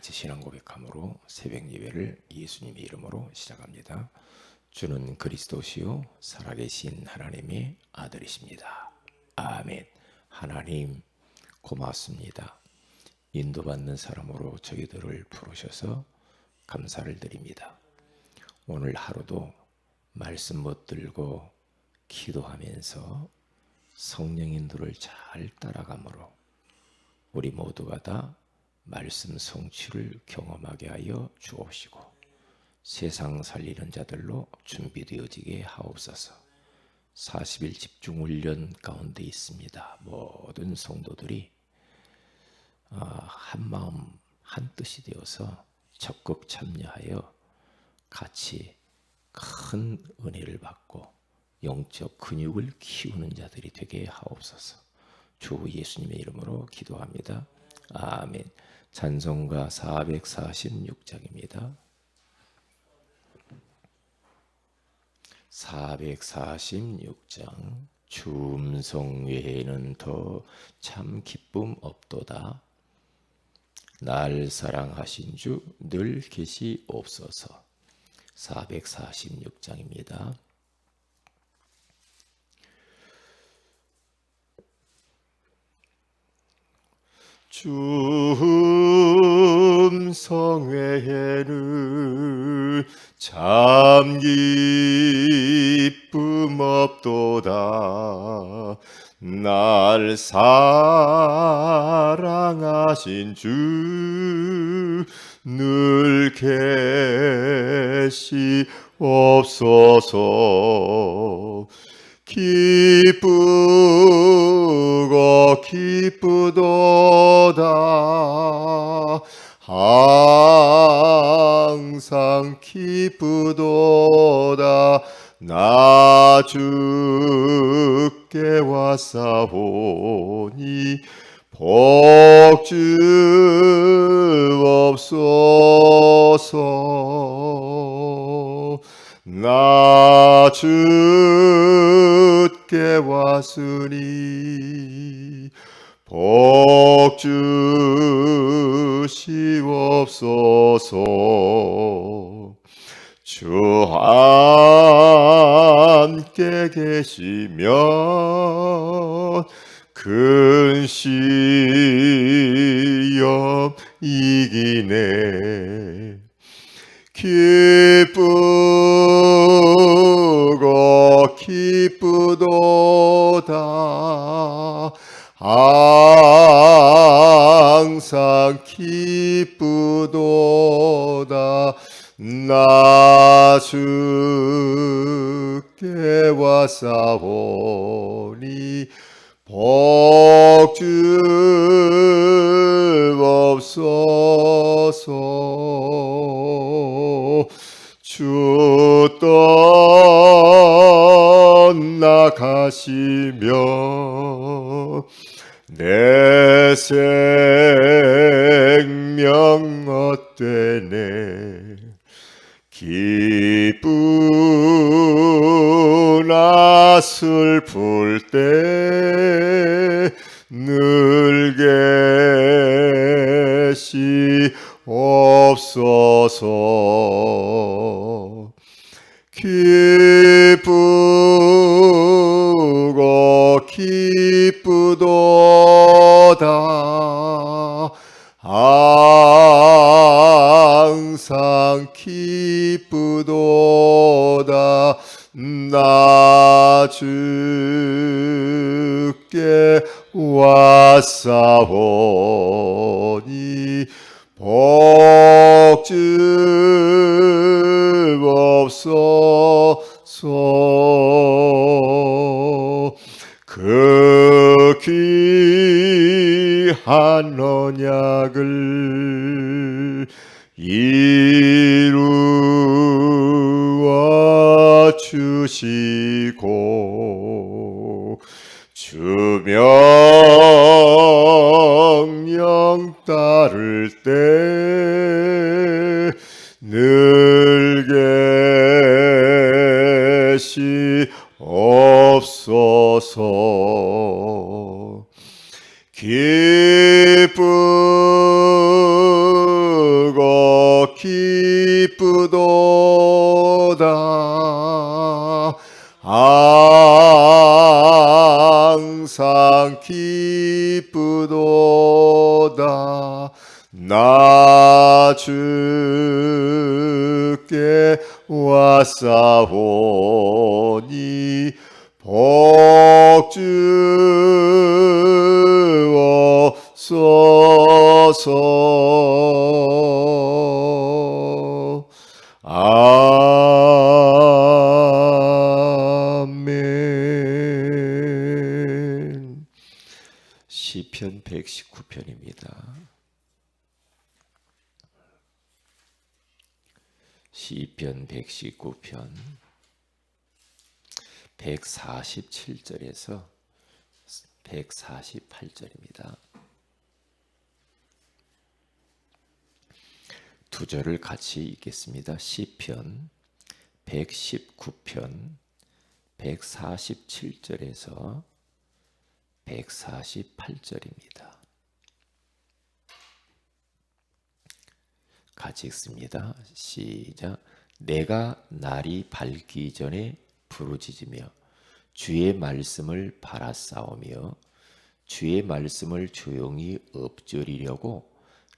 같이 신앙 고백함으로 새벽 예배를 예수님의 이름으로 시작합니다. 주는 그리스도시요 살아계신 하나님의 아들이십니다. 아멘. 하나님 고맙습니다. 인도받는 사람으로 저희들을 부르셔서 감사를 드립니다. 오늘 하루도 말씀 붙들고 기도하면서 성령 인도를 잘 따라가므로 우리 모두가 다 말씀 성취를 경험하게 하여 주옵시고 세상 살리는 자들로 준비되어지게 하옵소서. 40일 집중 훈련 가운데 있습니다. 모든 성도들이 한 마음 한 뜻이 되어서 적극 참여하여 같이 큰 은혜를 받고 영적 근육을 키우는 자들이 되게 하옵소서. 주 예수님의 이름으로 기도합니다. 아멘. 찬송가 446장입니다. 446장. 주 음성 외에는 더 참 기쁨 없도다. 날 사랑하신 주 늘 계시옵소서. 446장입니다. 주 음성 외에는 참 기쁨 없도다. 날 사랑하신 주 늘 계시옵소서. 기쁘고 기쁘도다. 항상 기쁘도다. 나 주께 왔사오니 복주옵소서. 나 주께 왔으니 복주시옵소서. 주 함께 계시면 큰 시험 이기네. 기쁘고 기쁘도다. 항상 기쁘도다. 나 주께 왔사오니 복주옵소서. 주 떠나가시면 내 생명 헛되네. 기쁘나 슬플 때 늘 계시옵소서. 기쁘고 기쁘도다. 항상 기쁘도다. 나 주께 왔사오니 복주옵소서. 그 귀한 언약을 이루어 주시고 주 명령 따를 때 늘 계시옵소서. 기쁘고 나 주께 왔사오니 복 주옵소서. 아멘. 시편 119편입니다. 시편 119편 147절에서 148절입니다. 두 절을 같이 읽겠습니다. 시편 119편 147절에서 148절입니다. 같이 읽습니다. 시작. 내가 날이 밝기 전에 부르짖으며 주의 말씀을 바라싸우며 주의 말씀을 조용히 엎드리려고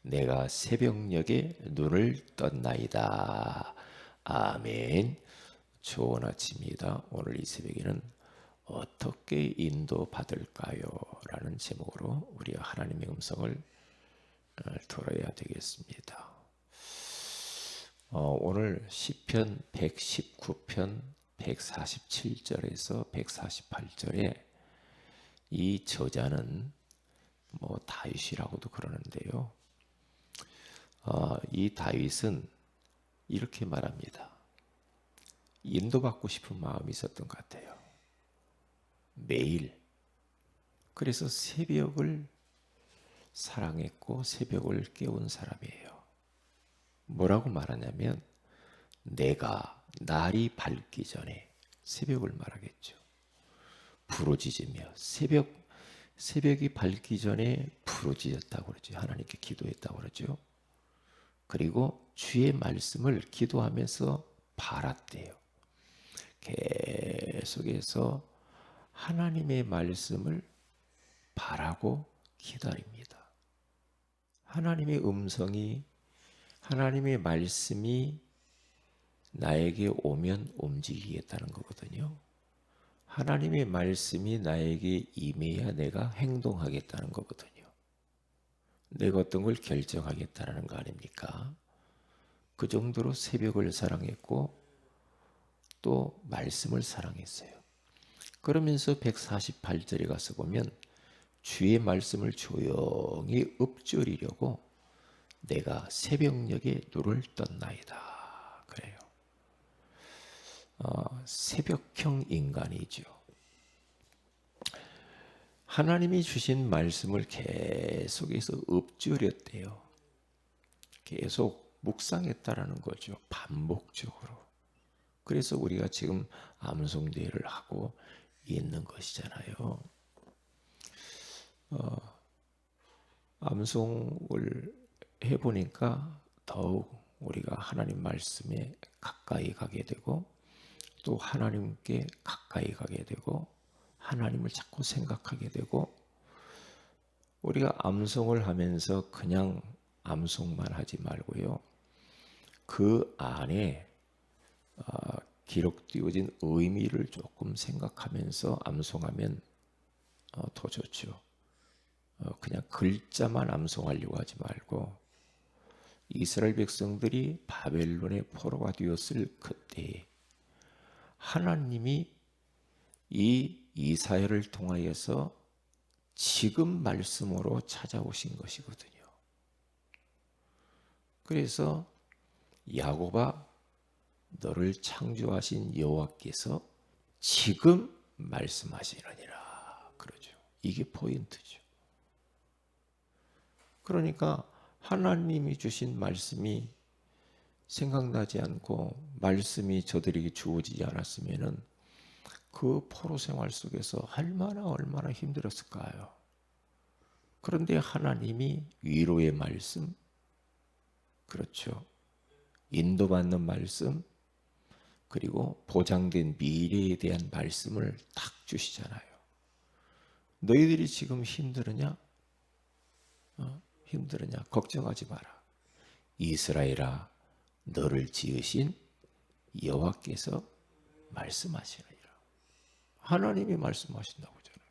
내가 새벽녘에 눈을 떴나이다. 아멘. 좋은 아침입니다. 오늘 이 새벽에는 어떻게 인도받을까요? 라는 제목으로 우리가 하나님의 음성을 들어야 되겠습니다. 오늘 시편 119편 147절에서 148절에 이 저자는 다윗이라고도 그러는데요. 이 다윗은 이렇게 말합니다. 인도받고 싶은 마음이 있었던 것 같아요. 매일. 그래서 새벽을 사랑했고 새벽을 깨운 사람이에요. 뭐라고 말하냐면 내가 날이 밝기 전에 새벽을 말하겠죠. 부르짖으며 새벽이 밝기 전에 부르짖었다고 그러죠. 하나님께 기도했다고 그러죠. 그리고 주의 말씀을 기도하면서 바랐대요. 계속해서 하나님의 말씀을 바라고 기다립니다. 하나님의 음성이 하나님의 말씀이 나에게 오면 움직이겠다는 거거든요. 하나님의 말씀이 나에게 임해야 내가 행동하겠다는 거거든요. 내가 어떤 걸 결정하겠다는 거 아닙니까? 그 정도로 새벽을 사랑했고 또 말씀을 사랑했어요. 그러면서 148절에 가서 보면 주의 말씀을 조용히 읊조리려고 내가 새벽녘에 눈을 떴나이다. 그래요. 새벽형 인간이죠. 하나님이 주신 말씀을 계속해서 읊조렸대요. 계속 묵상했다라는 거죠. 반복적으로. 그래서 우리가 지금 암송대회를 하고 있는 것이잖아요. 암송을 해보니까 더욱 우리가 하나님 말씀에 가까이 가게 되고 또 하나님께 가까이 가게 되고 하나님을 자꾸 생각하게 되고 우리가 암송을 하면서 그냥 암송만 하지 말고요. 그 안에 기록되어진 의미를 조금 생각하면서 암송하면 더 좋죠. 그냥 글자만 암송하려고 하지 말고 이스라엘 백성들이 바벨론의 포로가 되었을 그때 하나님이 이 이사야를 통하여서 지금 말씀으로 찾아오신 것이거든요. 그래서 야곱아 너를 창조하신 여호와께서 지금 말씀하시느니라 그러죠. 이게 포인트죠. 그러니까 하나님이 주신 말씀이 생각나지 않고 말씀이 저들에게 주어지지 않았으면은 그 포로 생활 속에서 얼마나 힘들었을까요? 그런데 하나님이 위로의 말씀, 그렇죠. 인도받는 말씀, 그리고 보장된 미래에 대한 말씀을 딱 주시잖아요. 너희들이 지금 힘들으냐? 힘들었냐? 걱정하지 마라. 이스라엘아, 너를 지으신 여호와께서 말씀하시느니라. 하나님이 말씀하신다고 하잖아요.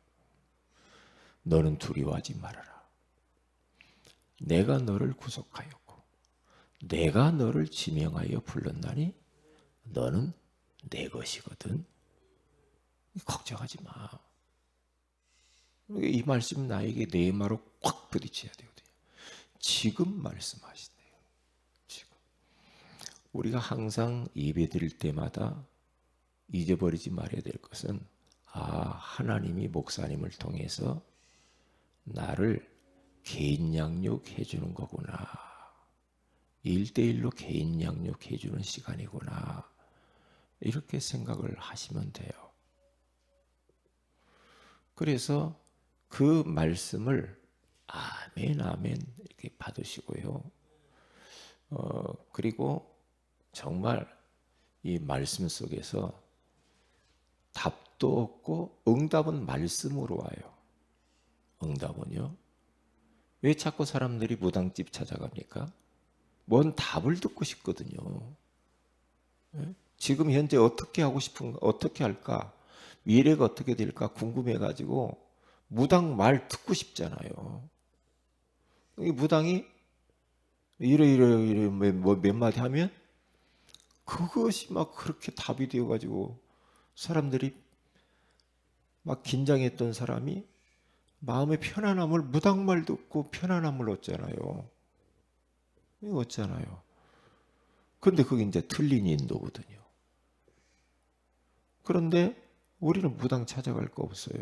너는 두려워하지 말아라. 내가 너를 구속하였고 내가 너를 지명하여 불렀나니 너는 내 것이거든. 걱정하지 마. 이 말씀 나에게 내 말로 꽉 부딪혀야 되거든요. 지금 말씀하시네요. 지금. 우리가 항상 예배 드릴 때마다 잊어버리지 말아야 될 것은 하나님이 목사님을 통해서 나를 개인 양육해 주는 거구나. 1대1로 개인 양육해 주는 시간이구나. 이렇게 생각을 하시면 돼요. 그래서 그 말씀을 아멘 아멘 이렇게 받으시고요. 그리고 정말 이 말씀 속에서 답도 없고 응답은 말씀으로 와요. 응답은요. 왜 자꾸 사람들이 무당집 찾아갑니까? 뭔 답을 듣고 싶거든요. 지금 현재 어떻게 하고 싶은가, 어떻게 할까, 미래가 어떻게 될까 궁금해가지고 무당 말 듣고 싶잖아요. 이 무당이 이래 몇 마디 하면 그것이 막 그렇게 답이 되어가지고 사람들이 막 긴장했던 사람이 마음의 편안함을 무당 말 듣고 편안함을 얻잖아요. 얻잖아요. 근데 그게 이제 틀린 인도거든요. 그런데 우리는 무당 찾아갈 거 없어요.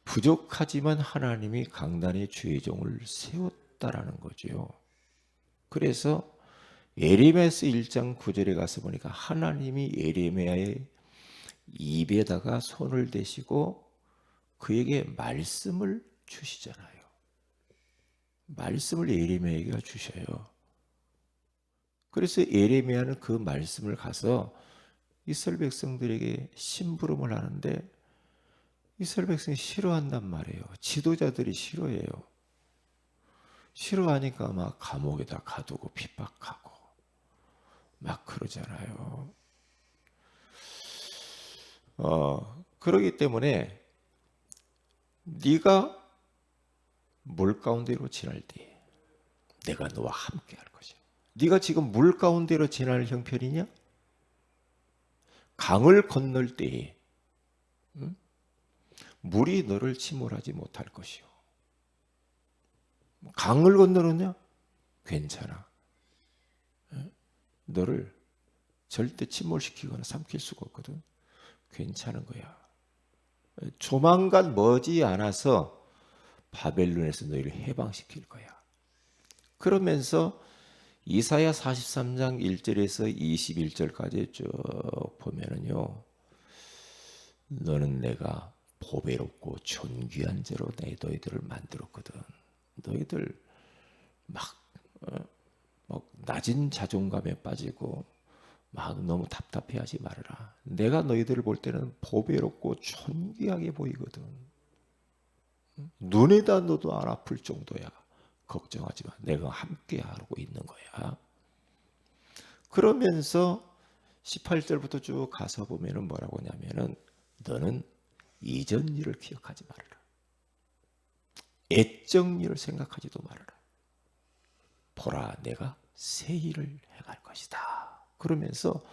부족하지만 하나님이 강단의 주의 종을 세웠다라는 거죠. 그래서 예레미야서 1장 9절에 가서 보니까 하나님이 예레미야의 입에다가 손을 대시고 그에게 말씀을 주시잖아요. 말씀을 예레미야에게 주셔요. 그래서 예레미야는 그 말씀을 가서 이스라엘 백성들에게 심부름을 하는데 이스라엘 백성이 싫어한단 말이에요. 지도자들이 싫어해요. 싫어하니까 막 감옥에다 가두고 핍박하고 막 그러잖아요. 그러기 때문에 네가 물 가운데로 지날 때 내가 너와 함께 할 것이야. 네가 지금 물 가운데로 지날 형편이냐? 강을 건널 때에 물이 너를 침몰하지 못할 것이요. 강을 건너느냐? 괜찮아. 너를 절대 침몰시키거나 삼킬 수가 없거든. 괜찮은 거야. 조만간 머지않아서 바벨론에서 너희를 해방시킬 거야. 그러면서 이사야 43장 1절에서 21절까지 쭉 보면은요. 너는 내가 보배롭고 존귀한 죄로 너희들을 만들었거든. 너희들 막 낮은 자존감에 빠지고 막 너무 답답해하지 말아라. 내가 너희들을 볼 때는 보배롭고 존귀하게 보이거든. 눈에다 넣어도 안 아플 정도야. 걱정하지 마. 내가 함께 하고 있는 거야. 그러면서 18절부터 쭉 가서 보면은 뭐라고 하냐면은 너는 이전 일을 기억하지 말아라. 애적 일을 생각하지도 말아라. 보라, 내가 새 일을 행할 것이다. 그러면서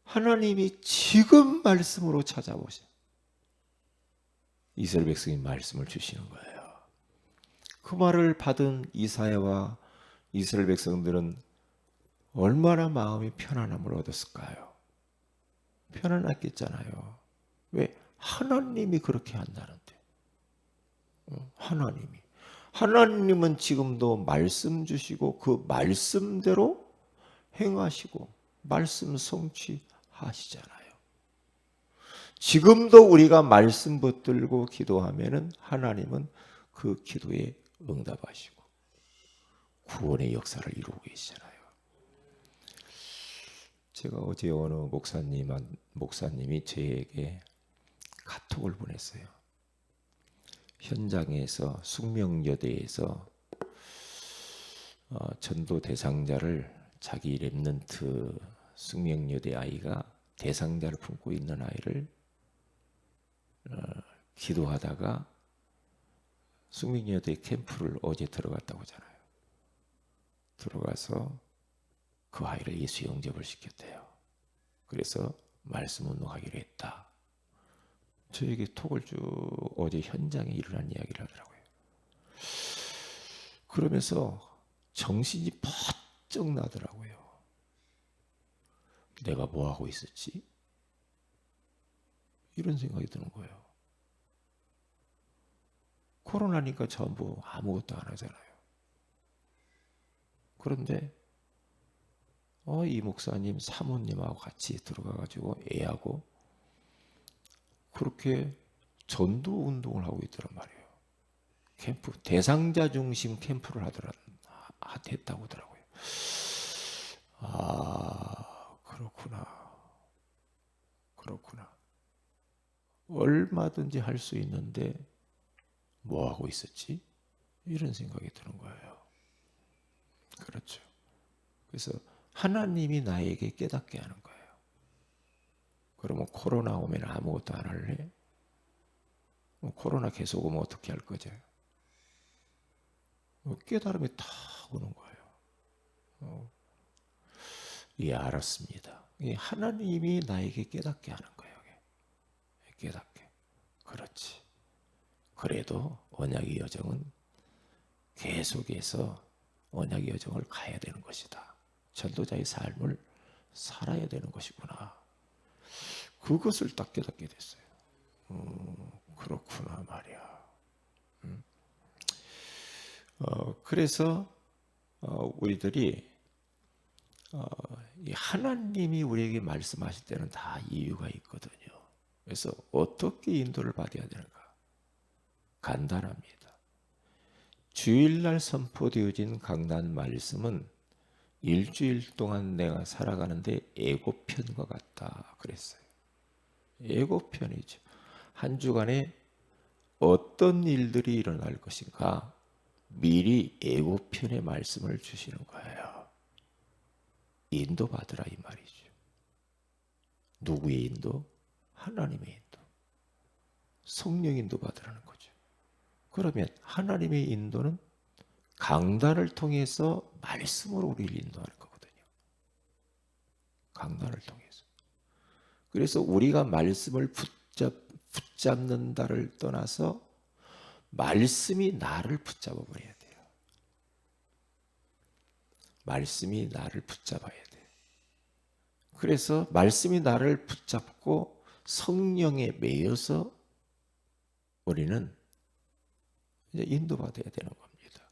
하나님이 지금 말씀으로 찾아보세요. 이스라엘 백성이 말씀을 주시는 거예요. 그 말을 받은 이사야와 이스라엘 백성들은 얼마나 마음이 편안함을 얻었을까요? 편안했겠잖아요. 왜? 하나님이 그렇게 한다는데. 하나님은 지금도 말씀 주시고 그 말씀대로 행하시고 말씀 성취하시잖아요. 지금도 우리가 말씀 붙들고 기도하면은 하나님은 그 기도에 응답하시고 구원의 역사를 이루고 계시잖아요. 제가 어제 어느 목사님이 저에게 카톡을 보냈어요. 현장에서 숙명여대에서 전도 대상자를 자기 랩런트 숙명여대 아이가 대상자를 품고 있는 아이를 기도하다가 숙명여대 캠프를 어제 들어갔다고 하잖아요. 들어가서 그 아이를 예수 영접을 시켰대요. 그래서 말씀 운동하기로 했다. 저에게 톡을 쭉 어제 현장에 일어난 이야기를 하더라고요. 그러면서 정신이 번쩍 나더라고요. 내가 뭐 하고 있었지? 이런 생각이 드는 거예요. 코로나니까 전부 아무것도 안 하잖아요. 그런데 이 목사님 사모님하고 같이 들어가가지고 애하고 그렇게 전도 운동을 하고 있더란 말이에요. 캠프 대상자 중심 캠프를 했다고 하더라고요. 그렇구나. 얼마든지 할 수 있는데 뭐 하고 있었지? 이런 생각이 드는 거예요. 그렇죠. 그래서 하나님이 나에게 깨닫게 하는 거예요. 그러면 코로나 오면 아무것도 안 할래? 코로나 계속 오면 어떻게 할 거죠? 깨달음이 다 오는 거예요. 예, 알았습니다. 하나님이 나에게 깨닫게 하는 거예요. 깨닫게. 그렇지. 그래도 언약의 여정은 계속해서 언약의 여정을 가야 되는 것이다. 전도자의 삶을 살아야 되는 것이구나. 그것을 딱 깨닫게 됐어요. 그렇구나 말이야. 그래서 우리들이 하나님이 우리에게 말씀하실 때는 다 이유가 있거든요. 그래서 어떻게 인도를 받아야 되는가? 간단합니다. 주일날 선포되어진 강단 말씀은 일주일 동안 내가 살아가는데 예고편과 같다 그랬어요. 예고편이죠. 한 주간에 어떤 일들이 일어날 것인가 미리 예고편의 말씀을 주시는 거예요. 인도받으라 이 말이죠. 누구의 인도? 하나님의 인도. 성령 인도 받으라는 거죠. 그러면 하나님의 인도는 강단을 통해서 말씀으로 우리를 인도하는 거거든요. 강단을 통해서. 그래서 우리가 말씀을 붙잡는다를 떠나서 말씀이 나를 붙잡아 버려야 돼요. 말씀이 나를 붙잡아야 돼요. 그래서 말씀이 나를 붙잡고 성령에 매여서 우리는 이제 인도받아야 되는 겁니다.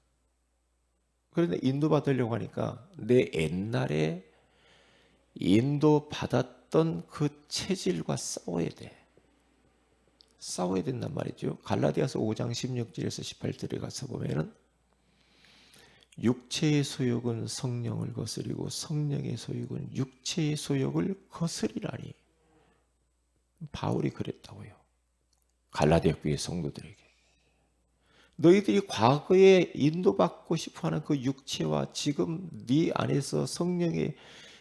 그런데 인도받으려고 하니까 내 옛날에 인도받았던 그 체질과 싸워야 돼. 싸워야 된단 말이죠. 갈라디아서 5장 16절에서 18절에 가서 보면은 육체의 소욕은 성령을 거스리고 성령의 소욕은 육체의 소욕을 거스리라니. 바울이 그랬다고요. 갈라디아 교회 성도들에게. 너희들이 과거에 인도받고 싶어하는 그 육체와 지금 네 안에서 성령의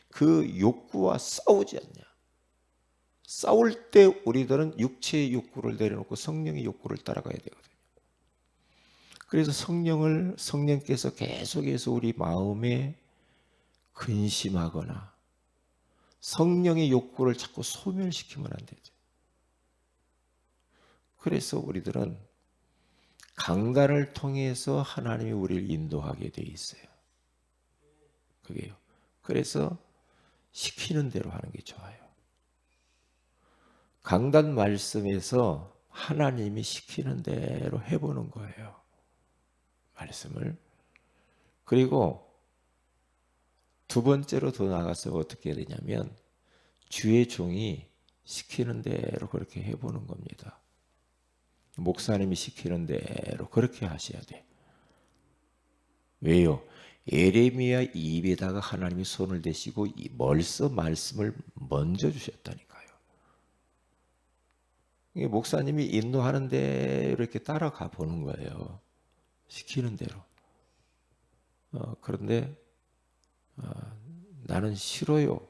그 욕구와 싸우지 않냐. 싸울 때 우리들은 육체의 욕구를 내려놓고 성령의 욕구를 따라가야 되거든요. 그래서 성령께서 계속해서 우리 마음에 근심하거나 성령의 욕구를 자꾸 소멸시키면 안 되죠. 그래서 우리들은 강단을 통해서 하나님이 우리를 인도하게 돼 있어요. 그게요. 그래서 시키는 대로 하는 게 좋아요. 강단 말씀에서 하나님이 시키는 대로 해보는 거예요. 말씀을. 그리고 두 번째로 더 나가서 어떻게 해야 되냐면 주의 종이 시키는 대로 그렇게 해보는 겁니다. 목사님이 시키는 대로 그렇게 하셔야 돼. 왜요? 예레미야 입에다가 하나님이 손을 대시고 벌써 말씀을 먼저 주셨다니까요. 이게 목사님이 인도하는 대로 이렇게 따라가 보는 거예요. 시키는 대로. 그런데 나는 싫어요.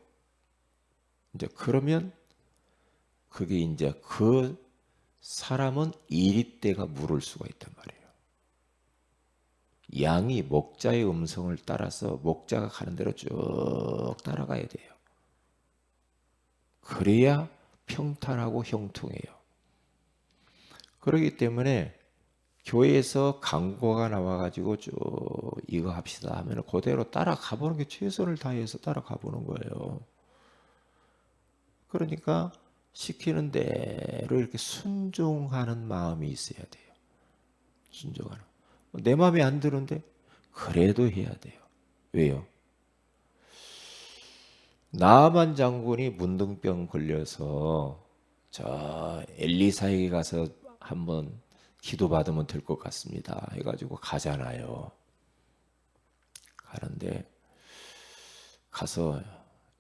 이제 그러면 그게 이제 그 사람은 이리떼가 물을 수가 있단 말이에요. 양이 목자의 음성을 따라서 목자가 가는 대로 쭉 따라가야 돼요. 그래야 평탄하고 형통해요. 그렇기 때문에 교회에서 강구가 나와가지고 쭉 이거 합시다 하면 그대로 따라가 보는 게 최선을 다해서 따라가 보는 거예요. 그러니까 시키는 대로 이렇게 순종하는 마음이 있어야 돼요. 순종하는. 내 마음에 안 드는데 그래도 해야 돼요. 왜요? 나만 장군이 문둥병 걸려서 저 엘리사에게 가서 한번 기도받으면 될 것 같습니다 해가지고 가잖아요. 가는데 가서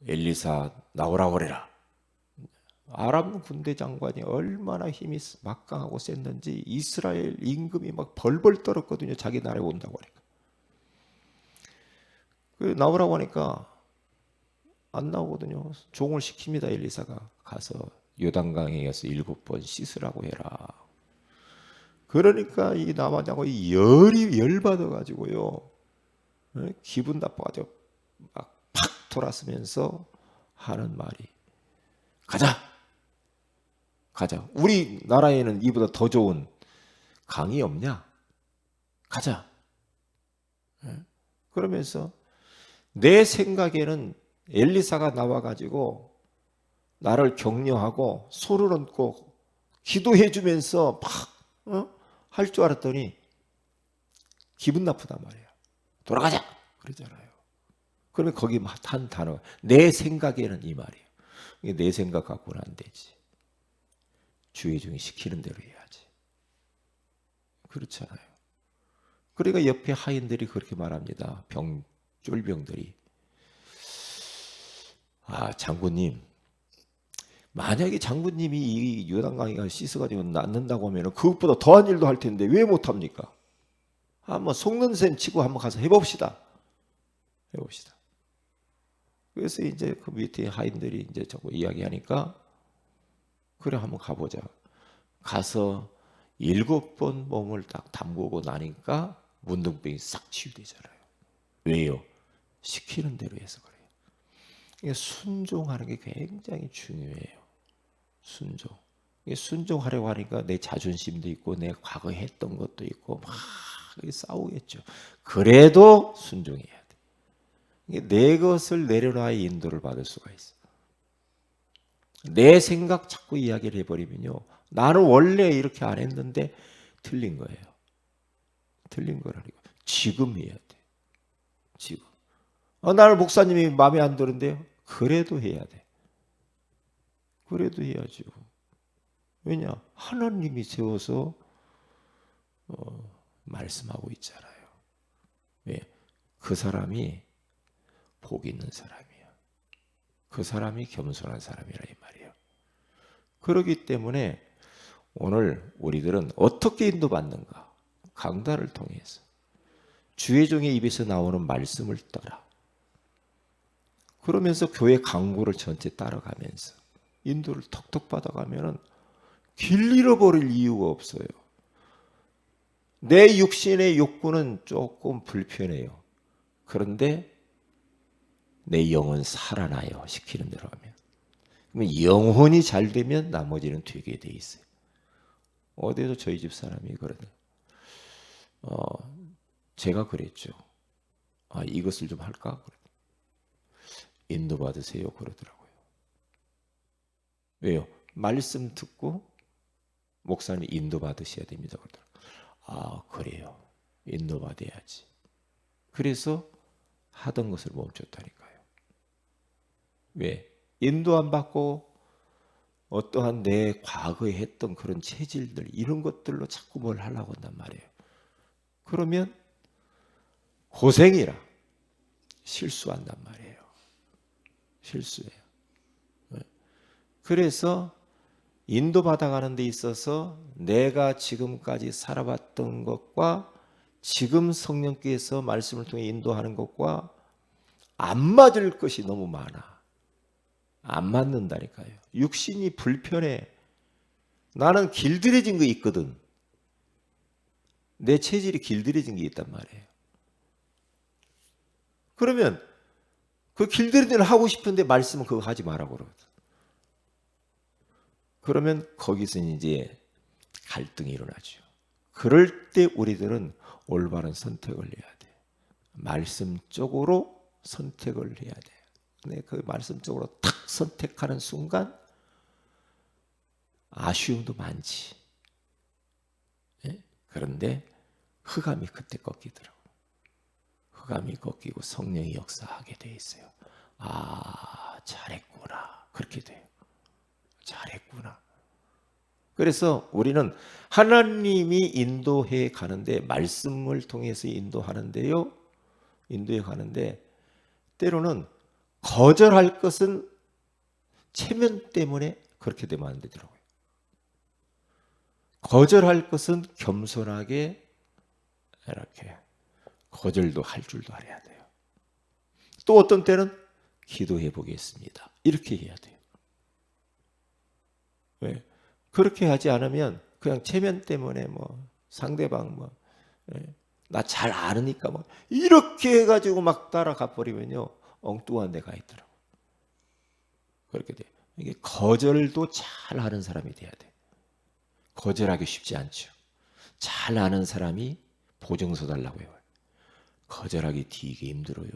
엘리사 나오라고 그래라. 아람 군대 장관이 얼마나 힘이 막강하고 셌는지 이스라엘 임금이 막 벌벌 떨었거든요. 자기 나라에 온다고 하니까. 그 나오라고 하니까 안 나오거든요. 종을 시킵니다. 엘리사가 가서 요단강에 가서 7번 씻으라고 해라. 그러니까 이 남한 장관이 열받아 가지고요. 기분 나빠가지고 막 팍 돌아서면서 하는 말이 가자. 우리나라에는 이보다 더 좋은 강이 없냐? 가자. 그러면서 내 생각에는 엘리사가 나와가지고 나를 격려하고 손을 얹고 기도해 주면서 막 할 줄 알았더니 기분 나쁘단 말이에요. 돌아가자 그러잖아요. 그러면 거기 한 단어 내 생각에는 이 말이에요. 내 생각 갖고는 안 되지. 주의종이 시키는 대로 해야지. 그렇잖아요. 그러니까 옆에 하인들이 그렇게 말합니다. 쫄병들이. 장군님, 만약에 장군님이 이 요단강에 씻어가지고 낫는다고 하면 그것보다 더한 일도 할 텐데 왜 못합니까? 한번 속는 셈 치고 한번 가서 해봅시다. 그래서 이제 그 밑에 하인들이 이제 자꾸 이야기하니까 그래 한번 가보자. 가서 7번 몸을 딱 담그고 나니까 문둥병이 싹 치유되잖아요. 왜요? 시키는 대로 해서 그래요. 순종하는 게 굉장히 중요해요. 순종하려고 하니까 내 자존심도 있고 내 과거에 했던 것도 있고 막 싸우겠죠. 그래도 순종해야 돼. 내 것을 내려놔야 인도를 받을 수가 있어. 내 생각 자꾸 이야기를 해버리면요. 나는 원래 이렇게 안 했는데 틀린 거예요. 틀린 거라니까. 지금 해야 돼. 지금. 나는 목사님이 마음에 안 드는데요. 그래도 해야 돼. 그래도 해야죠. 왜냐? 하나님이 세워서 말씀하고 있잖아요. 왜? 그 사람이 복 있는 사람이야. 그 사람이 겸손한 사람이라 이 말이에요. 그렇기 때문에 오늘 우리들은 어떻게 인도받는가? 강단을 통해서 주의 종의 입에서 나오는 말씀을 따라 그러면서 교회 강구를 전체 따라가면서 인도를 톡톡 받아가면은 길 잃어버릴 이유가 없어요. 내 육신의 욕구는 조금 불편해요. 그런데 내 영은 살아나요. 시키는 대로 하면. 그러면 영혼이 잘 되면 나머지는 되게 돼 있어요. 어디에도 저희 집 사람이 그러더라고요. 제가 그랬죠. 이것을 좀 할까? 인도 받으세요. 그러더라고요. 왜요? 말씀 듣고 목사님 인도 받으셔야 됩니다. 그러더라고요. 그래요. 인도 받아야지. 그래서 하던 것을 멈췄다니까요. 왜? 인도 안 받고 어떠한 내 과거에 했던 그런 체질들 이런 것들로 자꾸 뭘 하려고 한단 말이에요. 그러면 고생이라 실수한단 말이에요. 실수해요. 그래서 인도받아가는 데 있어서 내가 지금까지 살아봤던 것과 지금 성령께서 말씀을 통해 인도하는 것과 안 맞을 것이 너무 많아. 안 맞는다니까요. 육신이 불편해. 나는 길들여진 거 있거든. 내 체질이 길들여진 게 있단 말이에요. 그러면 그 길들여진 걸 하고 싶은데 말씀은 그거 하지 말라고 그러거든. 그러면 거기서 이제 갈등이 일어나죠. 그럴 때 우리들은 올바른 선택을 해야 돼. 말씀적으로 선택을 해야 돼. 근데 그 말씀적으로 탁 선택하는 순간 아쉬움도 많지. 예? 그런데 흑암이 그때 꺾이더라고. 흑암이 꺾이고 성령이 역사하게 돼 있어요. 아, 잘했구나. 그렇게 돼요. 잘했구나. 그래서 우리는 하나님이 인도해 가는데, 말씀을 통해서 인도하는데요. 인도해 가는데 때로는 거절할 것은 체면 때문에 그렇게 되면 안 되더라고요. 거절할 것은 겸손하게 이렇게 거절도 할 줄도 알아야 돼요. 또 어떤 때는 기도해 보겠습니다. 이렇게 해야 돼요. 왜? 그렇게 하지 않으면 그냥 체면 때문에 뭐 상대방 뭐 나 잘 아니까 뭐 이렇게 해가지고 막 따라가 버리면요 엉뚱한 데가 있더라고. 그렇게 돼. 이게 거절도 잘 하는 사람이 돼야 돼. 거절하기 쉽지 않죠. 잘 아는 사람이 보증서 달라고 해요. 거절하기 되게 힘들어요.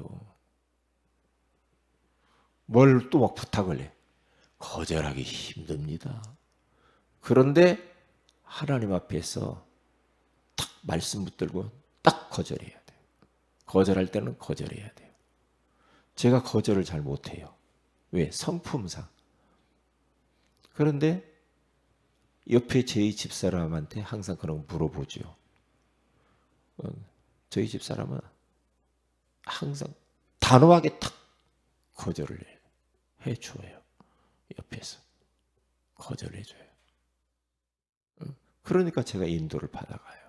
뭘 또 막 부탁을 해. 거절하기 힘듭니다. 그런데 하나님 앞에서 딱 말씀 붙들고 딱 거절해야 돼요. 거절할 때는 거절해야 돼요. 제가 거절을 잘 못해요. 왜? 성품상. 그런데 옆에 저희 집사람한테 항상 그런 거 물어보죠. 저희 집사람은 항상 단호하게 딱 거절을 해줘요. 옆에서 거절해줘요. 그러니까 제가 인도를 받아가요.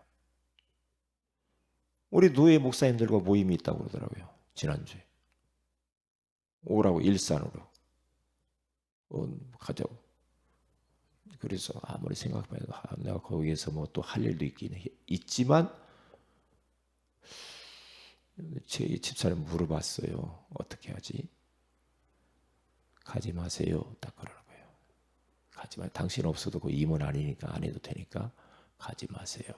우리 노예 목사님들과 모임이 있다고 그러더라고요. 지난주에. 오라고 일산으로. 가자고. 그래서 아무리 생각해도 내가 거기에서 뭐 또 할 일도 있지만 제 집사람 물어봤어요. 어떻게 하지? 가지 마세요. 딱 그러는 거예요. 가지 마. 당신 없어도 그 임원 아니니까 안 해도 되니까 가지 마세요.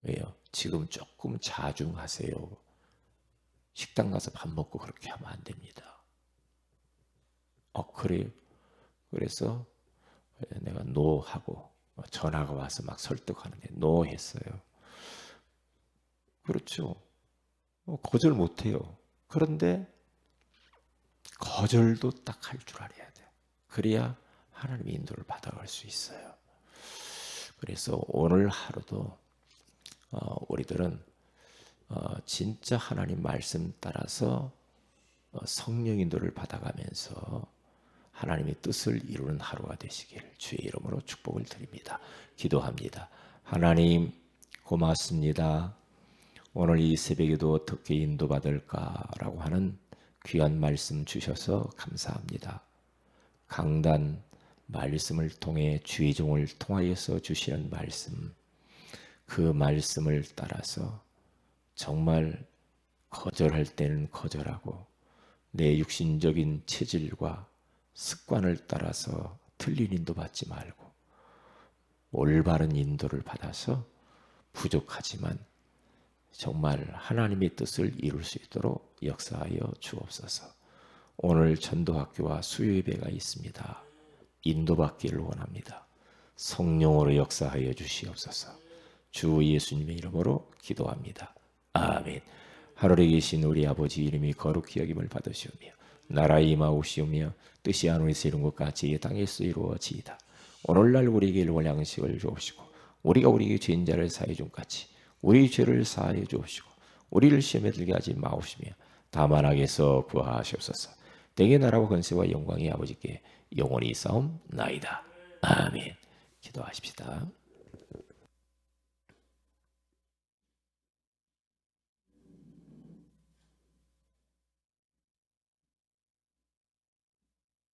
왜요? 지금 조금 자중하세요. 식당 가서 밥 먹고 그렇게 하면 안 됩니다. 그래요? 그래서 내가 노하고 전화가 와서 막 설득하는데 노했어요. 그렇죠. 거절 못해요. 그런데 거절도 딱 할 줄 알아야 돼요. 그래야 하나님의 인도를 받아갈 수 있어요. 그래서 오늘 하루도 우리들은 진짜 하나님 말씀 따라서 성령 인도를 받아가면서 하나님의 뜻을 이루는 하루가 되시길 주의 이름으로 축복을 드립니다. 기도합니다. 하나님 고맙습니다. 오늘 이 새벽에도 어떻게 인도받을까라고 하는 귀한 말씀 주셔서 감사합니다. 강단 말씀을 통해 주의 종을 통하여서 주시는 말씀, 그 말씀을 따라서 정말 거절할 때는 거절하고 내 육신적인 체질과 습관을 따라서 틀린 인도 받지 말고 올바른 인도를 받아서 부족하지만 정말 하나님의 뜻을 이룰 수 있도록 역사하여 주옵소서. 오늘 전도학교와 수요예배가 있습니다. 인도받기를 원합니다. 성령으로 역사하여 주시옵소서. 주 예수님의 이름으로 기도합니다. 아멘. 하늘에 계신 우리 아버지 이름이 거룩히 여김을 받으시오며 나라의 임하옵시오며 뜻이 하늘에서 이룬 것 같이 이 땅에서 이루어지이다. 오늘날 우리에게 일용 양식을 주옵시고 우리가 우리에게 죄인자를 사해 준 같이 우리 죄를 사하여 주옵시고 우리를 시험에 들게 하지 마옵시며 다만 악에서 구하시옵소서. 내게 나라와 권세와 영광이 아버지께 영원히 있사옵나이다. 아멘. 기도하십시다.